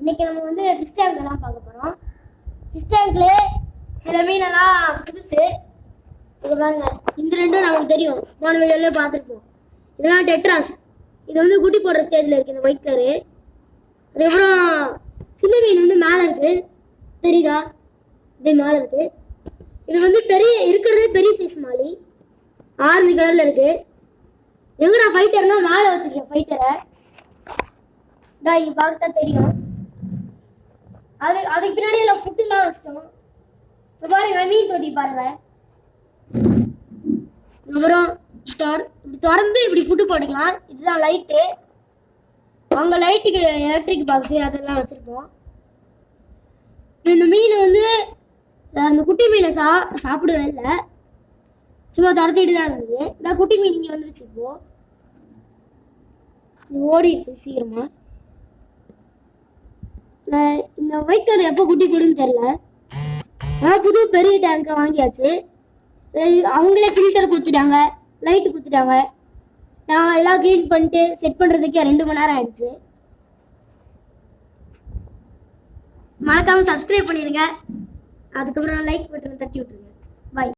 இன்னைக்கு நம்ம வந்து ஃபிஷ் டேங்க்லாம் பார்க்க போகிறோம். ஃபிஷ் டேங்க்ல சில மீனெல்லாம் புதுசு. இது பாருங்க, இந்த ரெண்டும் நமக்கு தெரியும், போன வீடியோல பார்த்துருப்போம். இதெல்லாம் டெட்ராஸ். இது வந்து குட்டி போடுற ஸ்டேஜில் இருக்குது, இந்த ஒயிட் கலரு. அதுக்கப்புறம் சின்ன மீன் வந்து மேலே இருக்குது, தெரியுதா? அப்படியே மேலே இருக்குது. இது வந்து இருக்கிறது பெரிய சைஸ் மாலி, ஆரஞ்சு கலரில் இருக்குது. எங்கடா ஃபைட்டர்னா மேலே வச்சிருக்கேன் ஃபைட்டரை. இதான் இங்கே பார்க்க தெரியும். அதுக்கு பின்னாடி எல்லாம் ஃபுட்டுலாம் வச்சிட்டோம். இப்போ பாருங்க, மீன் தொட்டி பாருங்க. அப்புறம் திறந்து இப்படி ஃபுட்டு போட்டுக்கலாம். இதுதான் லைட்டு. அங்கே லைட்டுக்கு எலக்ட்ரிக் பாக்ஸு அதெல்லாம் வச்சுருப்போம். இந்த மீன் வந்து அந்த குட்டி மீனை சாப்பிடவே இல்லை, சும்மா துரத்திட்டு தான் இருந்தது. இந்த குட்டி மீன் இங்கே வந்துருச்சு. இப்போ ஓடிடுச்சு சீக்கிரமா. இந்த ஒயிட் கலர் எப்போ குட்டி போடுன்னு தெரில. ஆனால் புது பெரிய டேங்கை வாங்கியாச்சு. அவங்களே ஃபில்டர் கொடுத்துட்டாங்க, லைட்டு கொடுத்துட்டாங்க. நான் எல்லாம் க்ளீன் பண்ணிட்டு செட் பண்ணுறதுக்கே 2 மணி நேரம் ஆயிடுச்சு. மறக்காமல் சப்ஸ்கிரைப் பண்ணிடுங்க. அதுக்கப்புறம் லைக் பட்டனை தட்டி விட்டுருங்க. பாய்.